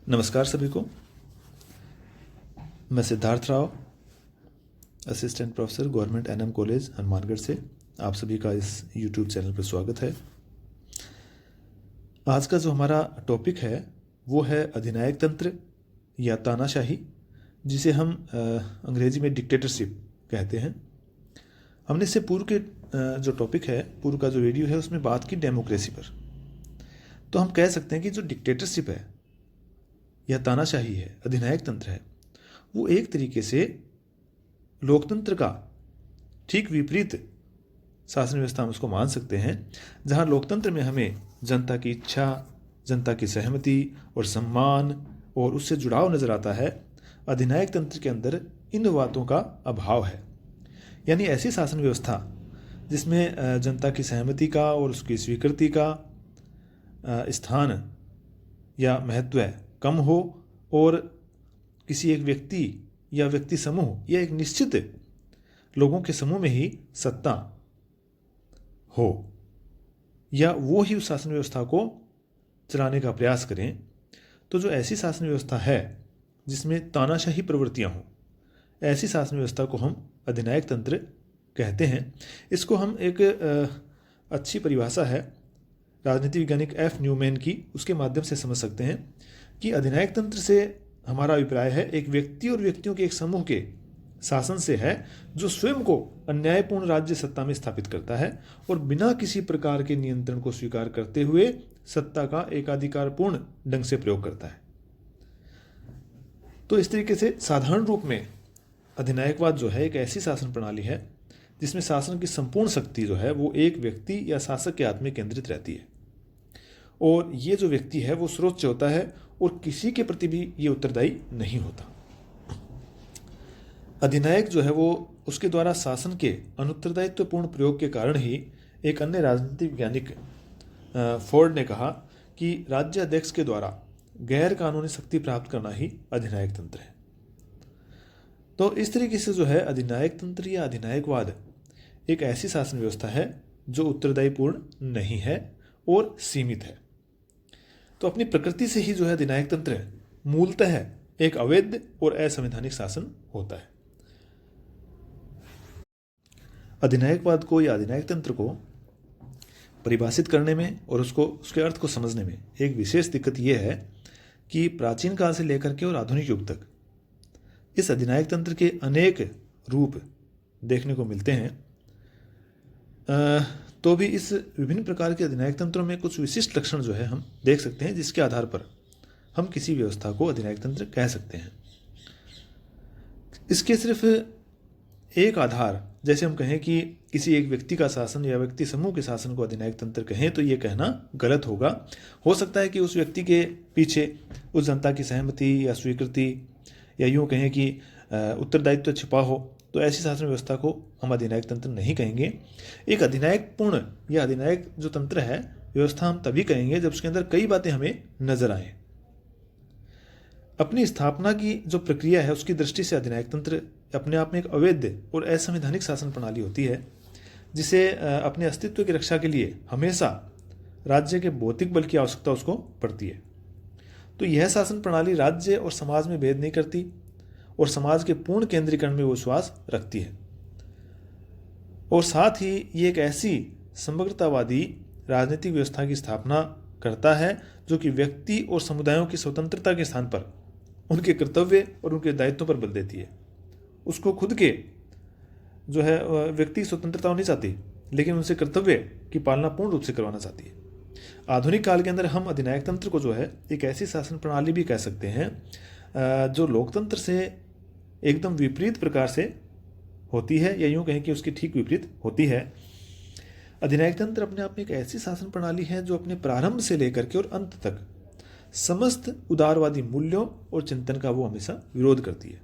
नमस्कार सभी को। मैं Siddharth Rao, assistant professor government NM college Hanumangarh से आप सभी का इस यूट्यूब चैनल पर स्वागत है। आज का जो हमारा टॉपिक है वो है अधिनायक तंत्र या तानाशाही, जिसे हम अंग्रेजी में डिक्टेटरशिप कहते हैं। हमने इससे पूर्व के जो टॉपिक है, पूर्व का जो वीडियो है, उसमें बात की डेमोक्रेसी पर। तो हम कह सकते हैं कि जो डिक्टेटरशिप है या तानाशाही है, अधिनायक तंत्र है, वो एक तरीके से लोकतंत्र का ठीक विपरीत शासन व्यवस्था हम उसको मान सकते हैं, जहां लोकतंत्र में हमें जनता की इच्छा, जनता की सहमति और सम्मान और उससे जुड़ाव नजर आता है। अधिनायक तंत्र के अंदर इन बातों का अभाव है। यानी ऐसी शासन व्यवस्था जिसमें जनता की सहमति का और उसकी स्वीकृति का स्थान या महत्व कम हो और किसी एक व्यक्ति या व्यक्ति समूह या एक निश्चित लोगों के समूह में ही सत्ता हो, या वो ही उस शासन व्यवस्था को चलाने का प्रयास करें, तो जो ऐसी शासन व्यवस्था है जिसमें तानाशाही प्रवृत्तियां हों, ऐसी शासन व्यवस्था को हम अधिनायक तंत्र कहते हैं। इसको हम एक अच्छी परिभाषा है राजनीति वैज्ञानिक एफ न्यूमैन की, उसके माध्यम से समझ सकते हैं कि अधिनायक तंत्र से हमारा अभिप्राय है एक व्यक्ति और व्यक्तियों के एक समूह के शासन से है, जो स्वयं को अन्यायपूर्ण राज्य सत्ता में स्थापित करता है और बिना किसी प्रकार के नियंत्रण को स्वीकार करते हुए सत्ता का एकाधिकारपूर्ण ढंग से प्रयोग करता है। तो इस तरीके से साधारण रूप में अधिनायकवाद जो है एक ऐसी शासन प्रणाली है जिसमें शासन की संपूर्ण शक्ति जो है वो एक व्यक्ति या शासक के हाथ में केंद्रित रहती है, और ये जो व्यक्ति है वो सर्वोच्च होता है और किसी के प्रति भी ये उत्तरदायी नहीं होता। अधिनायक जो है वो उसके द्वारा शासन के अनुत्तरदायित्वपूर्ण प्रयोग के कारण ही एक अन्य राजनीतिक वैज्ञानिक फोर्ड ने कहा कि राज्य अध्यक्ष के द्वारा गैर कानूनी शक्ति प्राप्त करना ही अधिनायक तंत्र है। तो इस तरीके से जो है अधिनायक तंत्र या अधिनायकवाद एक ऐसी शासन व्यवस्था है जो उत्तरदायीपूर्ण नहीं है और सीमित है। तो अपनी प्रकृति से ही जो है अधिनायक तंत्र मूलतः एक अवैध और असंवैधानिक शासन होता है। अधिनायकवाद को या अधिनायक तंत्र को परिभाषित करने में और उसके अर्थ को समझने में एक विशेष दिक्कत यह है कि प्राचीन काल से लेकर के और आधुनिक युग तक इस अधिनायक तंत्र के अनेक रूप देखने को मिलते हैं। तो भी इस विभिन्न प्रकार के अधिनायक तंत्रों में कुछ विशिष्ट लक्षण जो है हम देख सकते हैं, जिसके आधार पर हम किसी व्यवस्था को अधिनायक तंत्र कह सकते हैं। इसके सिर्फ एक आधार, जैसे हम कहें कि किसी एक व्यक्ति का शासन या व्यक्ति समूह के शासन को अधिनायक तंत्र कहें, तो ये कहना गलत होगा। हो सकता है कि उस व्यक्ति के पीछे उस जनता की सहमति या स्वीकृति या यूँ कहें कि उत्तरदायित्व छिपा हो, तो ऐसी शासन व्यवस्था को हम अधिनायक तंत्र नहीं कहेंगे। एक अधिनायक पूर्ण या अधिनायक जो तंत्र है व्यवस्था हम तभी कहेंगे जब उसके अंदर कई बातें हमें नजर आए। अपनी स्थापना की जो प्रक्रिया है उसकी दृष्टि से अधिनायक तंत्र अपने आप में एक अवैध और असंवैधानिक शासन प्रणाली होती है, जिसे अपने अस्तित्व की रक्षा के लिए हमेशा राज्य के भौतिक बल की आवश्यकता उसको पड़ती है। तो यह शासन प्रणाली राज्य और समाज में भेद नहीं करती और समाज के पूर्ण केंद्रीकरण में विश्वास रखती है, और साथ ही ये एक ऐसी समग्रतावादी राजनीतिक व्यवस्था की स्थापना करता है जो कि व्यक्ति और समुदायों की स्वतंत्रता के स्थान पर उनके कर्तव्य और उनके दायित्वों पर बल देती है। उसको खुद के जो है व्यक्ति स्वतंत्रता नहीं चाहती, लेकिन उनसे कर्तव्य की पालना पूर्ण रूप से करवाना चाहती है। आधुनिक काल के अंदर हम अधिनायक तंत्र को जो है एक ऐसी शासन प्रणाली भी कह सकते हैं जो लोकतंत्र से एकदम विपरीत प्रकार से होती है, या यूँ कहें कि उसकी ठीक विपरीत होती है। अधिनायक तंत्र अपने आप में एक ऐसी शासन प्रणाली है जो अपने प्रारंभ से लेकर के और अंत तक समस्त उदारवादी मूल्यों और चिंतन का वो हमेशा विरोध करती है।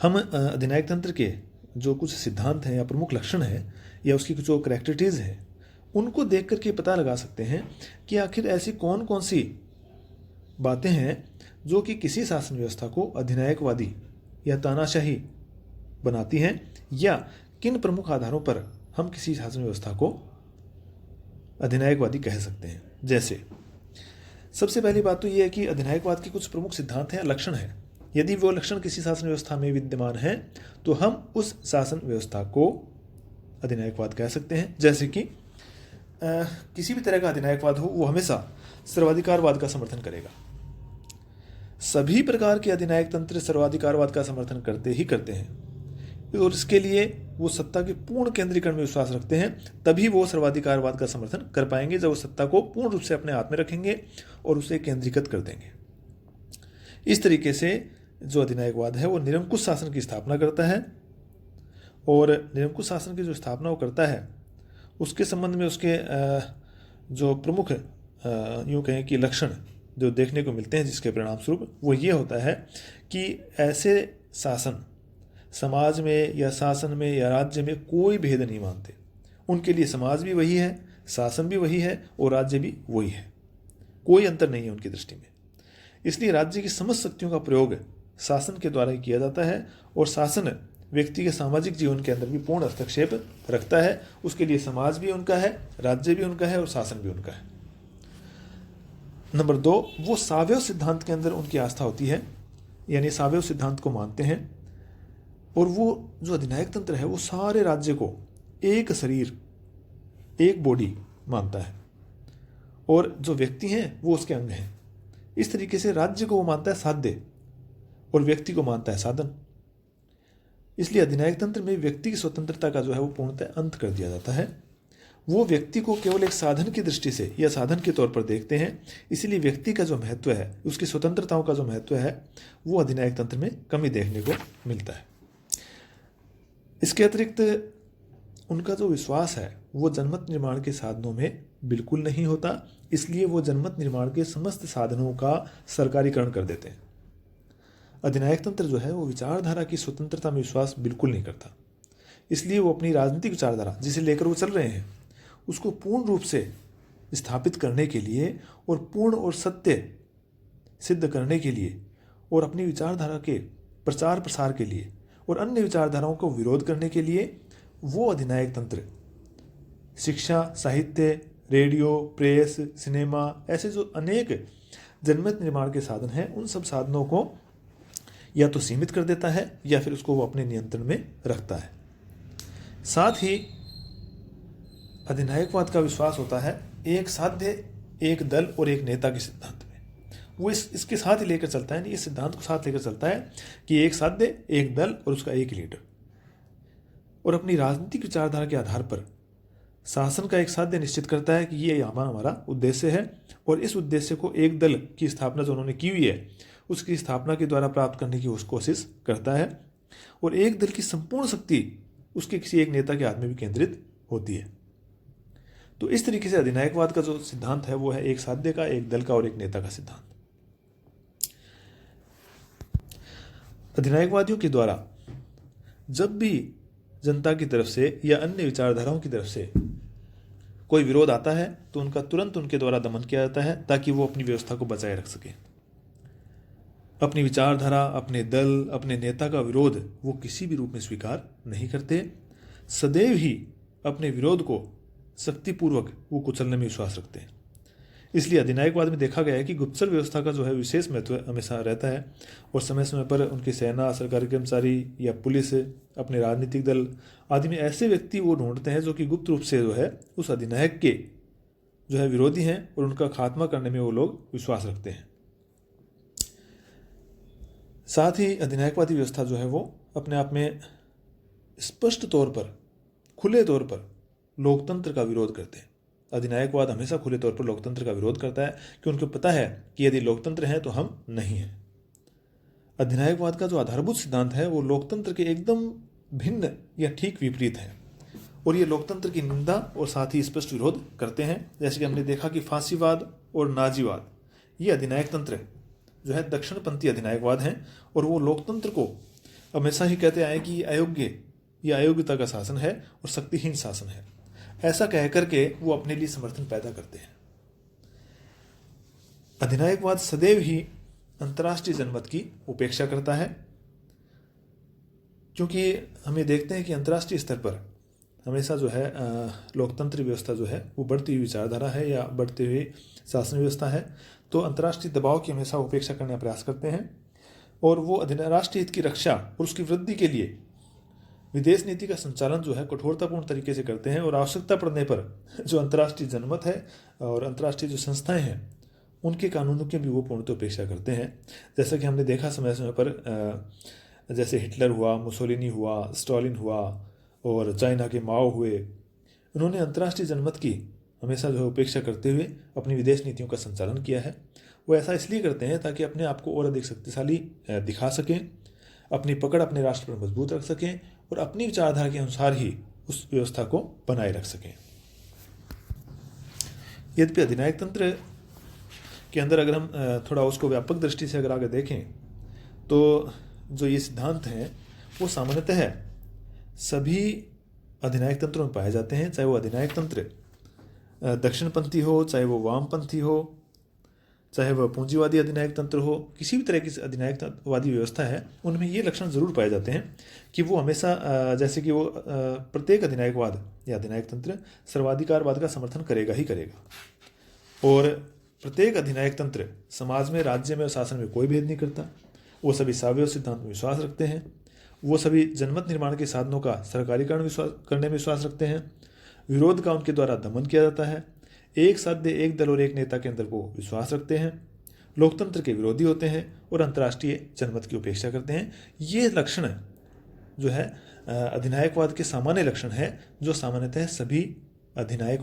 हम अधिनायक तंत्र के जो कुछ सिद्धांत हैं या प्रमुख लक्षण हैं या उसकी जो करैक्टरिटीज हैं, उनको देख करके पता लगा सकते हैं कि आखिर ऐसी कौन कौन सी बातें हैं जो कि किसी शासन व्यवस्था को अधिनायकवादी या तानाशाही बनाती हैं, या किन प्रमुख आधारों पर हम किसी शासन व्यवस्था को अधिनायकवादी कह सकते हैं। जैसे सबसे पहली बात तो ये है कि अधिनायकवाद के कुछ प्रमुख सिद्धांत हैं, लक्षण हैं। यदि वो लक्षण किसी शासन व्यवस्था में विद्यमान हैं तो हम उस शासन व्यवस्था को अधिनायकवाद कह सकते हैं। जैसे कि किसी भी तरह का अधिनायकवाद हो वो हमेशा सर्वाधिकारवाद का समर्थन करेगा। सभी प्रकार के अधिनायक तंत्र सर्वाधिकारवाद का समर्थन करते ही करते हैं और इसके लिए वो सत्ता के पूर्ण केंद्रीकरण में विश्वास रखते हैं। तभी वो सर्वाधिकारवाद का समर्थन कर पाएंगे जब वो सत्ता को पूर्ण रूप से अपने हाथ में रखेंगे और उसे केंद्रीकृत कर देंगे। इस तरीके से जो अधिनायकवाद है वो निरंकुश शासन की स्थापना करता है और निरंकुश शासन की जो स्थापना वो करता है उसके संबंध में उसके जो प्रमुख यूँ कहें कि लक्षण जो देखने को मिलते हैं, जिसके परिणाम स्वरूप वो ये होता है कि ऐसे शासन समाज में या शासन में या राज्य में कोई भेद नहीं मानते। उनके लिए समाज भी वही है, शासन भी वही है और राज्य भी वही है, कोई अंतर नहीं है उनकी दृष्टि में। इसलिए राज्य की समस्त शक्तियों का प्रयोग शासन के द्वारा ही किया जाता है और शासन व्यक्ति के सामाजिक जीवन के अंदर भी पूर्ण हस्तक्षेप रखता है। उसके लिए समाज भी उनका है, राज्य भी उनका है और शासन भी उनका है। नंबर 2, वो सावयव सिद्धांत के अंदर उनकी आस्था होती है, यानी सावयव सिद्धांत को मानते हैं और वो जो अधिनायक तंत्र है वो सारे राज्य को एक शरीर, एक बॉडी मानता है और जो व्यक्ति हैं वो उसके अंग हैं। इस तरीके से राज्य को वो मानता है साध्य और व्यक्ति को मानता है साधन। इसलिए अधिनायक तंत्र में व्यक्ति की स्वतंत्रता का जो है वो पूर्णतः अंत कर दिया जाता है। वो व्यक्ति को केवल एक साधन की दृष्टि से या साधन के तौर पर देखते हैं। इसीलिए व्यक्ति का जो महत्व है, उसकी स्वतंत्रताओं का जो महत्व है, वो अधिनायक तंत्र में कमी देखने को मिलता है। इसके अतिरिक्त उनका जो विश्वास है वो जनमत निर्माण के साधनों में बिल्कुल नहीं होता। इसलिए वो जनमत निर्माण के समस्त साधनों का सरकारीकरण कर देते हैं। अधिनायक तंत्र जो है वो विचारधारा की स्वतंत्रता में विश्वास बिल्कुल नहीं करता। इसलिए वो अपनी राजनीतिक विचारधारा जिसे लेकर वो चल रहे हैं उसको पूर्ण रूप से स्थापित करने के लिए और पूर्ण और सत्य सिद्ध करने के लिए और अपनी विचारधारा के प्रचार प्रसार के लिए और अन्य विचारधाराओं को विरोध करने के लिए वो अधिनायक तंत्र शिक्षा, साहित्य, रेडियो, प्रेस, सिनेमा, ऐसे जो अनेक जनमत निर्माण के साधन हैं उन सब साधनों को या तो सीमित कर देता है या फिर उसको वो अपने नियंत्रण में रखता है। साथ ही अधिनायकवाद का विश्वास होता है एक साध्य, एक दल और एक नेता के सिद्धांत में। वो इसके साथ ही लेकर चलता है, इस सिद्धांत को साथ लेकर चलता है कि एक साध्य, एक दल और उसका एक लीडर। और अपनी राजनीतिक विचारधारा के आधार पर शासन का एक साध्य निश्चित करता है कि ये हमारा उद्देश्य है और इस उद्देश्य को एक दल की स्थापना जो उन्होंने की हुई है उसकी स्थापना के द्वारा प्राप्त करने की कोशिश करता है और एक दल की संपूर्ण शक्ति उसके किसी एक नेता के हाथ में भी केंद्रित होती है। तो इस तरीके से अधिनायकवाद का जो सिद्धांत है वो है एक साध्य का, एक दल का और एक नेता का सिद्धांत। अधिनायकवादियों के द्वारा जब भी जनता की तरफ से या अन्य विचारधाराओं की तरफ से कोई विरोध आता है तो उनका तुरंत उनके द्वारा दमन किया जाता है ताकि वो अपनी व्यवस्था को बचाए रख सके। अपनी विचारधारा, अपने दल, अपने नेता का विरोध वो किसी भी रूप में स्वीकार नहीं करते। सदैव ही अपने विरोध को शक्तिपूर्वक वो कुचलने में विश्वास रखते हैं। इसलिए अधिनायकवाद में देखा गया है कि गुप्तचर व्यवस्था का जो है विशेष महत्व हमेशा रहता है और समय समय पर उनकी सेना, सरकारी कर्मचारी या पुलिस, अपने राजनीतिक दल आदि में ऐसे व्यक्ति वो ढूंढते हैं जो कि गुप्त रूप से जो है उस अधिनायक के जो है विरोधी हैं और उनका खात्मा करने में वो लोग विश्वास रखते हैं। साथ ही अधिनायकवादी व्यवस्था जो है वो अपने आप में स्पष्ट तौर पर, खुले तौर पर लोकतंत्र का विरोध करते हैं। अधिनायकवाद हमेशा खुले तौर पर लोकतंत्र का विरोध करता है कि उनको पता है कि यदि लोकतंत्र है तो हम नहीं हैं। अधिनायकवाद का जो आधारभूत सिद्धांत है वो लोकतंत्र के एकदम भिन्न या ठीक विपरीत है और ये लोकतंत्र की निंदा और साथ ही स्पष्ट विरोध करते हैं। जैसे कि हमने देखा कि फांसीवाद और नाजीवाद ये अधिनायक तंत्र जो है दक्षिणपंथी अधिनायकवाद हैं और वो लोकतंत्र को हमेशा ही कहते आए कि ये अयोग्य या अयोग्यता का शासन है और शक्तिहीन शासन है। ऐसा कह करके वो अपने लिए समर्थन पैदा करते हैं। अधिनायकवाद सदैव ही अंतर्राष्ट्रीय जनमत की उपेक्षा करता है क्योंकि हमें देखते हैं कि अंतर्राष्ट्रीय स्तर पर हमेशा जो है लोकतंत्र व्यवस्था जो है वो बढ़ती हुई विचारधारा है या बढ़ती हुई शासन व्यवस्था है। तो अंतर्राष्ट्रीय दबाव की हमेशा उपेक्षा करने का प्रयास करते हैं और वो राष्ट्रीय हित की रक्षा और उसकी वृद्धि के लिए विदेश नीति का संचालन जो है कठोरतापूर्ण तरीके से करते हैं और आवश्यकता पड़ने पर जो अंतर्राष्ट्रीय जनमत है और अंतर्राष्ट्रीय जो संस्थाएं हैं उनके कानूनों की भी वो पूर्णतः उपेक्षा करते हैं। जैसा कि हमने देखा समय समय पर जैसे हिटलर हुआ, मुसोलिनी हुआ, स्टालिन हुआ और चाइना के माओ हुए, उन्होंने अंतर्राष्ट्रीय जनमत की हमेशा जो है उपेक्षा करते हुए अपनी विदेश नीतियों का संचालन किया है। वो ऐसा इसलिए करते हैं ताकि अपने आप को और अधिक शक्तिशाली दिखा सकें, अपनी पकड़ अपने राष्ट्र पर मजबूत रख सकें और अपनी विचारधारा के अनुसार ही उस व्यवस्था को बनाए रख सकें। यद्यपि अधिनायक तंत्र के अंदर अगर हम थोड़ा उसको व्यापक दृष्टि से अगर आगे देखें तो जो ये सिद्धांत हैं वो सामान्यतः सभी अधिनायक तंत्रों में पाए जाते हैं, चाहे वो अधिनायक तंत्र दक्षिणपंथी हो, चाहे वो वामपंथी हो, चाहे वह पूंजीवादी अधिनायक तंत्र हो, किसी भी तरह की अधिनायकवादी व्यवस्था है, उनमें ये लक्षण जरूर पाए जाते हैं कि वो हमेशा जैसे कि वो प्रत्येक अधिनायकवाद या अधिनायक तंत्र सर्वाधिकारवाद का समर्थन करेगा ही करेगा और प्रत्येक अधिनायक तंत्र समाज में, राज्य में और शासन में कोई भेद नहीं करता। वो सभी सावयव सिद्धांत में विश्वास रखते हैं, वो सभी जनमत निर्माण के साधनों का सरकारीकरण करने में विश्वास रखते हैं, विरोध का उनके द्वारा दमन किया जाता है, एक साध्य, एक दल और एक नेता के अंदर वो विश्वास रखते हैं, लोकतंत्र के विरोधी होते हैं और अंतर्राष्ट्रीय जनमत की उपेक्षा करते हैं। ये लक्षण जो है अधिनायकवाद के सामान्य लक्षण है जो सामान्यतः सभी अधिनायक